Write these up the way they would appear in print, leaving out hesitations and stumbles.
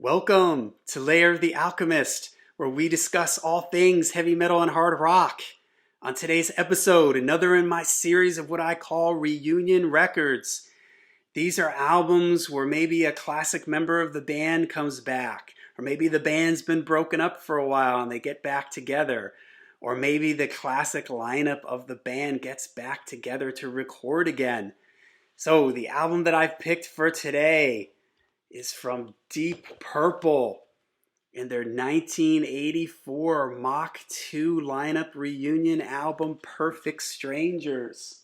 Welcome to Lair the Alchemist, where we discuss all things heavy metal and hard rock. On today's episode, another in my series of what I call reunion records. These are albums where maybe a classic member of the band comes back, or maybe the band's been broken up for a while and they get back together, or maybe the classic lineup of the band gets back together to record again. So, the album that I've picked for today is from Deep Purple in their 1984 MkII lineup reunion album Perfect Strangers.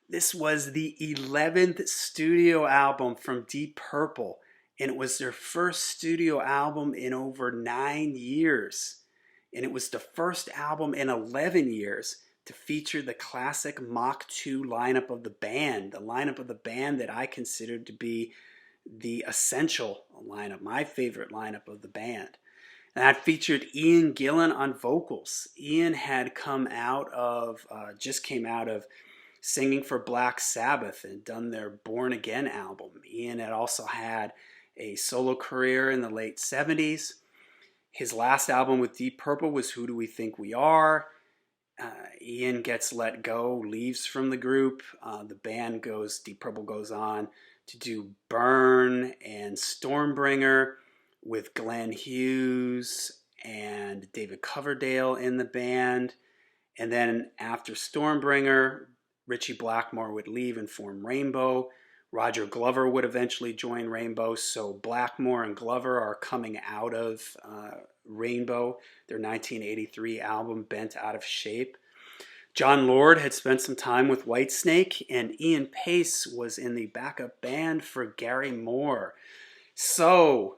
This was the 11th studio album from Deep Purple, and it was their first studio album in over 9 years. And it was the first album in 11 years to feature the classic MkII lineup of the band, the lineup of the band that I considered to be the essential lineup, my favorite lineup of the band. And that featured Ian Gillan on vocals. Ian had just came out of singing for Black Sabbath and done their Born Again album. Ian had also had a solo career in the late 70s. His last album with Deep Purple was Who Do We Think We Are? Ian gets let go, leaves from the group. Deep Purple goes on to do Burn and Stormbringer with Glenn Hughes and David Coverdale in the band. And then after Stormbringer, Ritchie Blackmore would leave and form Rainbow. Roger Glover would eventually join Rainbow, so Blackmore and Glover are coming out of Rainbow, their 1983 album Bent Out of Shape. John Lord had spent some time with Whitesnake, and Ian Pace was in the backup band for Gary Moore. So,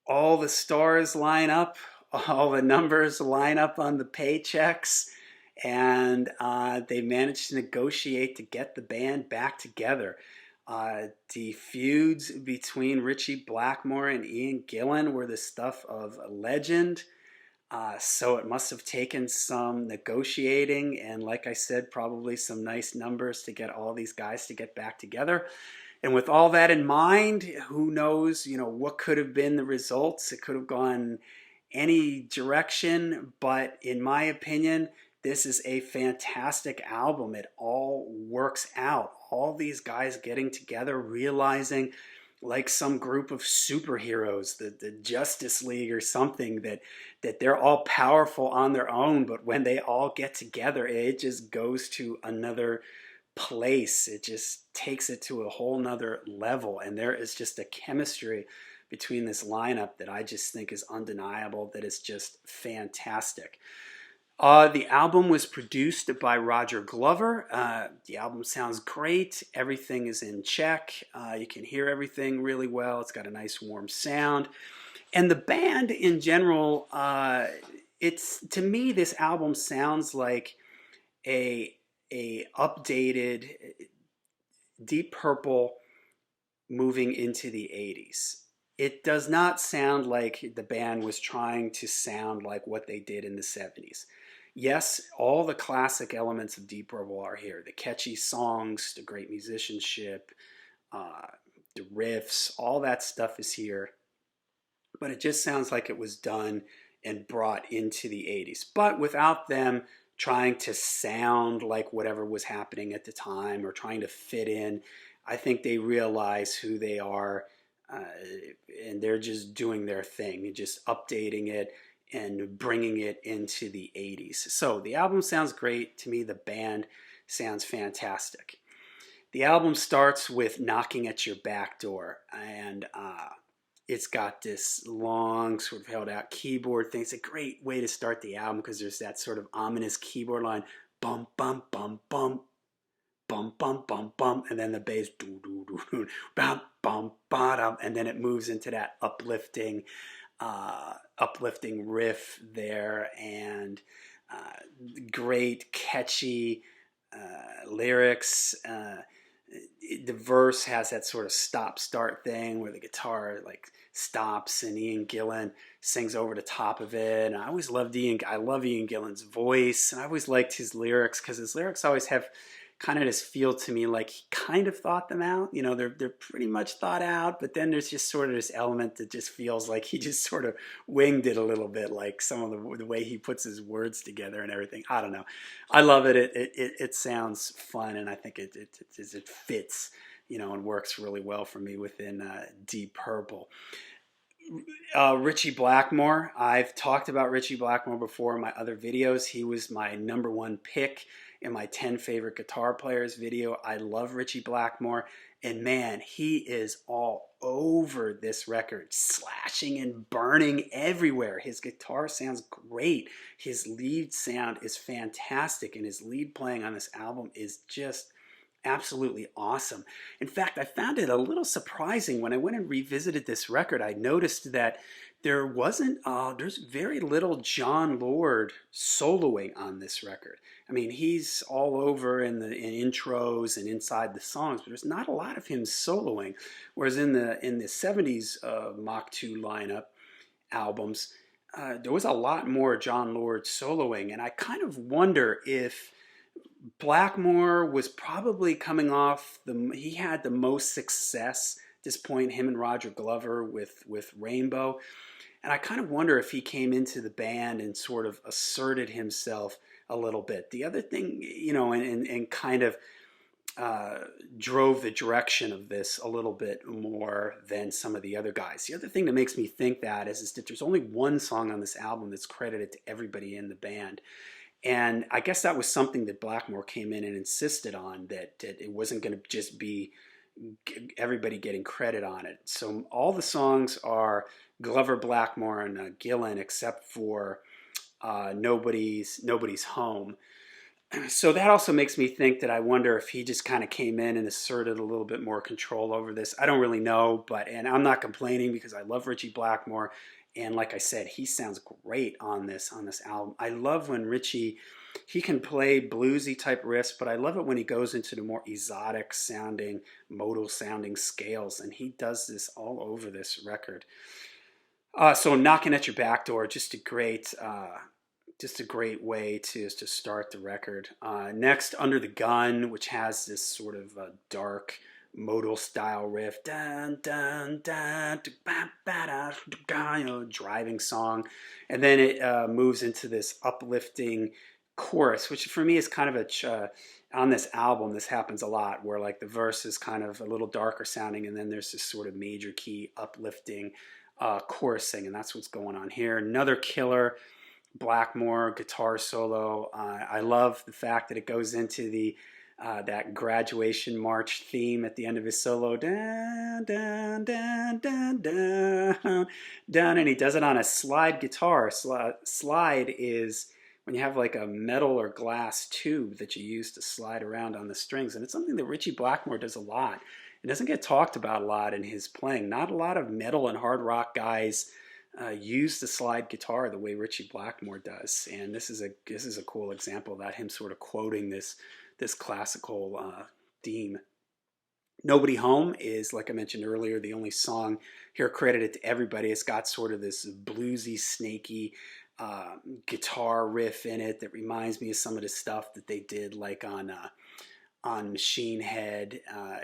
all the stars line up, all the numbers line up on the paychecks, and they managed to negotiate to get the band back together. The feuds between Ritchie Blackmore and Ian Gillan were the stuff of a legend. So it must have taken some negotiating and, like I said, probably some nice numbers to get all these guys to get back together. And with all that in mind, who knows, what could have been the results? It could have gone any direction, but in my opinion, this is a fantastic album. It all works out. All these guys getting together, realizing like some group of superheroes, the Justice League or something, that they're all powerful on their own, but when they all get together, it just goes to another place. It just takes it to a whole nother level, and there is just a chemistry between this lineup that I just think is undeniable, that is just fantastic. The album was produced by Roger Glover. The album sounds great. Everything is in check. You can hear everything really well. It's got a nice warm sound. And the band in general, to me, this album sounds like a updated Deep Purple moving into the 80s. It does not sound like the band was trying to sound like what they did in the 70s. Yes, all the classic elements of Deep Purple are here. The catchy songs, the great musicianship, the riffs, all that stuff is here. But it just sounds like it was done and brought into the 80s. But without them trying to sound like whatever was happening at the time or trying to fit in, I think they realize who they are, and they're just doing their thing, just updating it and bringing it into the 80s. So the album sounds great. To me, the band sounds fantastic. The album starts with Knocking at Your Back Door, and it's got this long, sort of held out keyboard thing. It's a great way to start the album because there's that sort of ominous keyboard line, bum, bum, bum, bum, bum, bum, bum, bum, and then the bass, doo, doo, doo, doo, bum, bum, bottom, and then it moves into that uplifting riff there, and great catchy lyrics. The verse has that sort of stop-start thing where the guitar like stops and Ian Gillan sings over the top of it. And I always loved I love Ian Gillan's voice, and I always liked his lyrics because his lyrics always have kind of just feel to me like he kind of thought them out. You know, they're pretty much thought out, but then there's just sort of this element that just feels like he just sort of winged it a little bit, like some of the way he puts his words together and everything. I don't know. I love it. It sounds fun, and I think it fits, you know, and works really well for me within Deep Purple. Richie Blackmore. I've talked about Richie Blackmore before in my other videos. He was my number one pick in my 10 favorite guitar players video. I love Richie Blackmore. And man, he is all over this record, slashing and burning everywhere. His guitar sounds great. His lead sound is fantastic. And his lead playing on this album is just absolutely awesome. In fact, I found it a little surprising when I went and revisited this record. I noticed that there's very little John Lord soloing on this record. I mean, he's all over in intros and inside the songs, but there's not a lot of him soloing. Whereas in the 70s MkII lineup albums, there was a lot more John Lord soloing, and I kind of wonder if Blackmore was probably coming off he had the most success at this point, him and Roger Glover with Rainbow. And I kind of wonder if he came into the band and sort of asserted himself a little bit. The other thing, you know, and kind of drove the direction of this a little bit more than some of the other guys. The other thing that makes me think that is that there's only one song on this album that's credited to everybody in the band. And I guess that was something that Blackmore came in and insisted on, that it wasn't going to just be everybody getting credit on it. So all the songs are Glover, Blackmore, and Gillan, except for Nobody's Home. So that also makes me think that I wonder if he just kind of came in and asserted a little bit more control over this. I don't really know, and I'm not complaining because I love Richie Blackmore. And like I said, he sounds great on this album. I love when Richie, he can play bluesy type riffs, but I love it when he goes into the more exotic sounding, modal sounding scales, and he does this all over this record. So Knocking at Your Back Door, just a great way to start the record. Next, Under the Gun, which has this sort of dark modal style riff, dun, dun, dun, ba, ba, da, you know, driving song, and then it moves into this uplifting chorus, which for me is kind of on this album, this happens a lot, where like the verse is kind of a little darker sounding, and then there's this sort of major key uplifting chorusing, and that's what's going on here. Another killer Blackmore guitar solo. I love the fact that it goes into that graduation march theme at the end of his solo, dun, dun, dun, dun, dun, dun, and he does it on a slide guitar. Slide is when you have like a metal or glass tube that you use to slide around on the strings, and it's something that Richie Blackmore does a lot. It doesn't get talked about a lot in his playing. Not a lot of metal and hard rock guys use the slide guitar the way Richie Blackmore does, and this is a cool example of that, him sort of quoting this classical theme. Nobody Home is, like I mentioned earlier, the only song here credited to everybody. It's got sort of this bluesy, snaky guitar riff in it that reminds me of some of the stuff that they did like on Machine Head.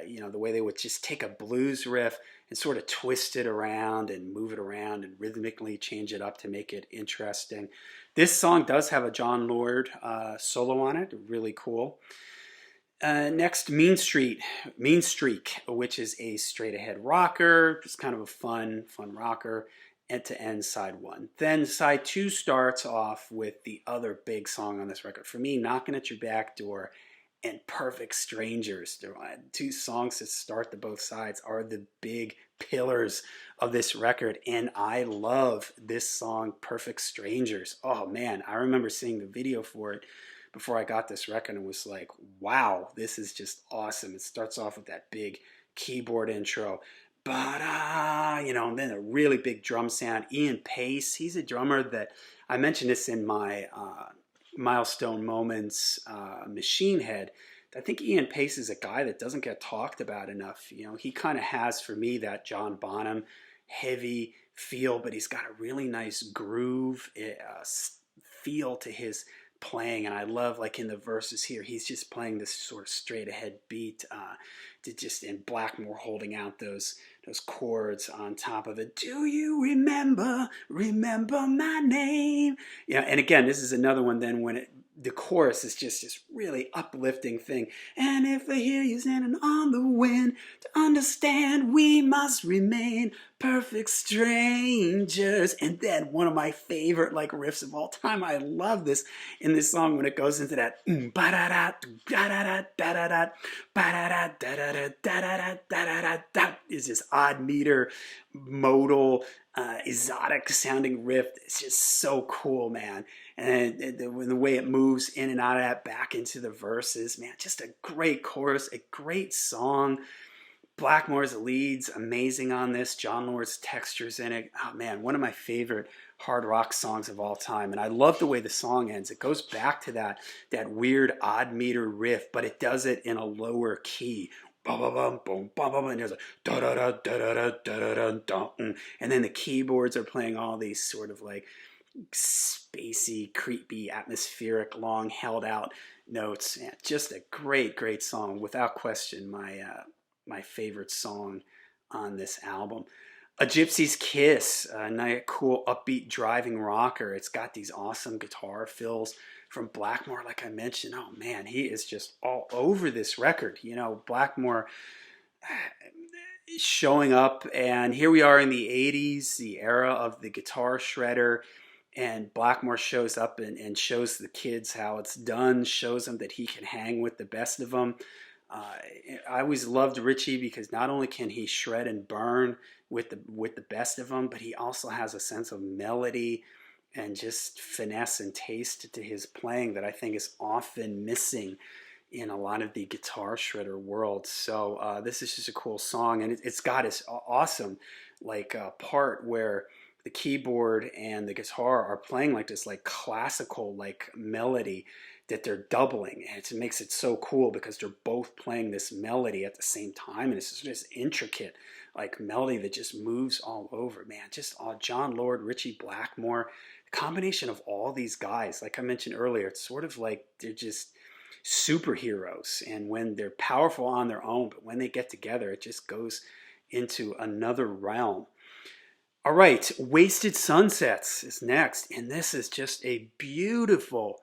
You know, the way they would just take a blues riff and sort of twist it around and move it around and rhythmically change it up to make it interesting. This song does have a John Lord solo on it, really cool. Next, Mean Streak, which is a straight ahead rocker, just kind of a fun rocker, end to end side one. Then side two starts off with the other big song on this record. For me, Knocking at Your Back Door and Perfect Strangers. There are two songs that start the both sides are the big pillars of this record, and I love this song, Perfect Strangers. Oh man, I remember seeing the video for it before I got this record and was like, wow, this is just awesome. It starts off with that big keyboard intro, you know, and then a really big drum sound. Ian Pace, he's a drummer that I mentioned this in my Milestone Moments Machine Head. I think Ian Pace is a guy that doesn't get talked about enough. You know, he kind of has for me that John Bonham heavy feel, but he's got a really nice groove feel to his playing, and I love like in the verses here, he's just playing this sort of straight ahead beat, to just in Blackmore holding out those chords on top of it. Do you remember my name? Yeah, and again, this is another one then when the chorus is just this really uplifting thing. And if I hear you standing on the wind, to understand we must remain perfect strangers. And then one of my favorite like riffs of all time, I love this in this song when it goes into that ba-da-da, da-da-da, da-da-da, ba-da-da, da-da-da, da-da-da, da-da-da, da, is this odd meter modal exotic sounding riff. It's just so cool, man. And the way it moves in and out of that back into the verses, man, just a great chorus, a great song. Blackmore's leads amazing on this. John Lord's textures in it. Oh man, one of my favorite hard rock songs of all time. And I love the way the song ends. It goes back to that weird odd meter riff, but it does it in a lower key. Bum, bum, bum, boom, bum, bum, and there's a da da da da da da da da da, and then the keyboards are playing all these sort of like spacey, creepy, atmospheric, long held out notes. Yeah, just a great song, without question. My favorite song on this album. A Gypsy's Kiss, a nice, cool, upbeat, driving rocker. It's got these awesome guitar fills from Blackmore, like I mentioned. Oh man, he is just all over this record. You know, Blackmore showing up, and here we are in the 80s, the era of the guitar shredder, and Blackmore shows up and shows the kids how it's done, shows them that he can hang with the best of them. I always loved Ritchie because not only can he shred and burn with the best of them, but he also has a sense of melody and just finesse and taste to his playing that I think is often missing in a lot of the guitar shredder world. So this is just a cool song, and it's got this awesome like part where the keyboard and the guitar are playing like this like classical like melody that they're doubling, and it makes it so cool because they're both playing this melody at the same time, and it's just this intricate like melody that just moves all over, man. Just John Lord, Ritchie Blackmore, the combination of all these guys, like I mentioned earlier, it's sort of like they're just superheroes, and when they're powerful on their own, but when they get together, it just goes into another realm. All right, Wasted Sunsets is next, and this is just a beautiful,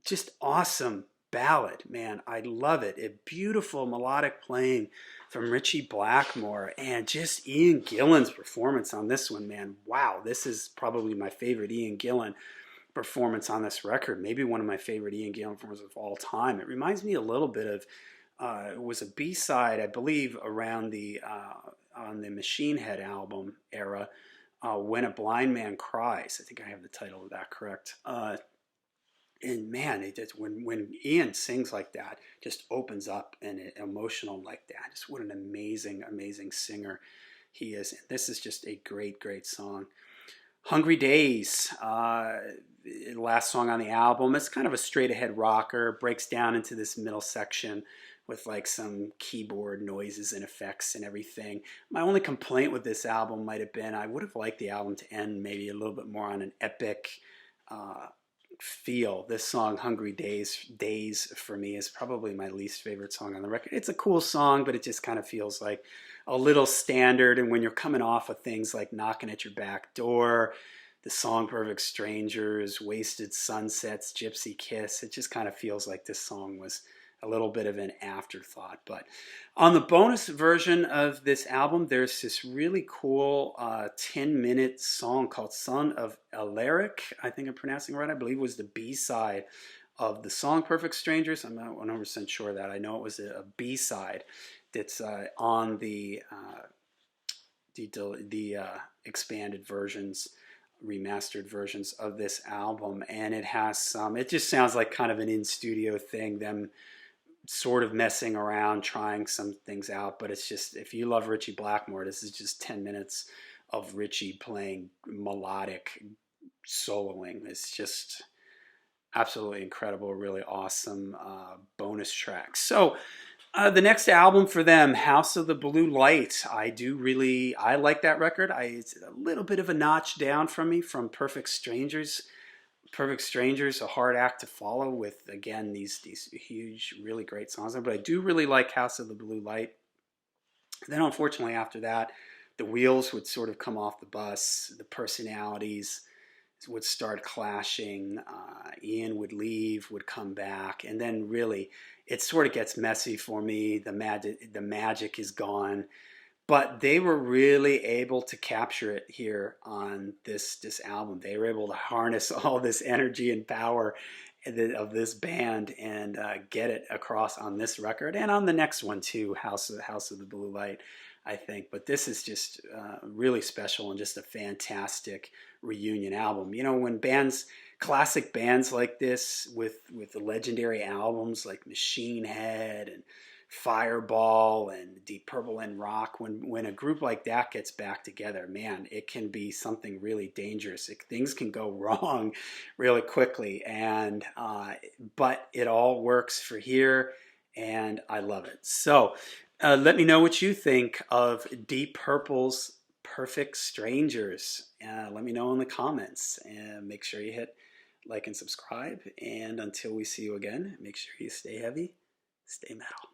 just awesome ballad, man. I love it. A beautiful melodic playing from Ritchie Blackmore, and just Ian Gillan's performance on this one, man. Wow, this is probably my favorite Ian Gillan performance on this record. Maybe one of my favorite Ian Gillan performances of all time. It reminds me a little bit of, it was a B-side, I believe, around the on the Machine Head album era, When a Blind Man Cries. I think I have the title of that correct. And man, when Ian sings like that, just opens up and emotional like that. Just what an amazing singer he is. And this is just a great song. Hungry Days, last song on the album. It's kind of a straight ahead rocker, breaks down into this middle section with like some keyboard noises and effects and everything. My only complaint with this album might have been I would have liked the album to end maybe a little bit more on an epic feel. This song, Hungry Days, for me is probably my least favorite song on the record. It's a cool song, but it just kind of feels like a little standard. And when you're coming off of things like Knocking at Your Back Door, the song Perfect Strangers, Wasted Sunsets, Gypsy Kiss, it just kind of feels like this song was a little bit of an afterthought. But on the bonus version of this album, there's this really cool 10-minute song called Son of Alaric. I think I'm pronouncing it right. I believe it was the B-side of the song Perfect Strangers. I'm not 100% sure of that. I know it was a B-side that's on the expanded versions, remastered versions of this album. And it has some, it just sounds like kind of an in-studio thing, them sort of messing around, trying some things out. But it's just, if you love Ritchie Blackmore, this is just 10 minutes of Ritchie playing melodic soloing. It's just absolutely incredible, really awesome bonus track. So the next album for them, House of the Blue Light. I like that record. It's a little bit of a notch down from me from Perfect Strangers. Perfect Strangers, a hard act to follow with, again, these huge, really great songs. But I do really like House of the Blue Light. And then unfortunately after that, the wheels would sort of come off the bus. The personalities would start clashing. Ian would leave, would come back, and then really it sort of gets messy for me. The magic is gone, but they were really able to capture it here on this album. They were able to harness all this energy and power of this band and get it across on this record and on the next one too, House of the Blue Light, I think. But this is just really special and just a fantastic reunion album. You know, when classic bands like this with the legendary albums like Machine Head and Fireball and Deep Purple and Rock, when a group like that gets back together, man, it can be something really dangerous. Things can go wrong really quickly, and but it all works for here, and I love it. So let me know what you think of Deep Purple's Perfect Strangers. Let me know in the comments, and make sure you hit like and subscribe. And until we see you again, make sure you stay heavy, stay metal.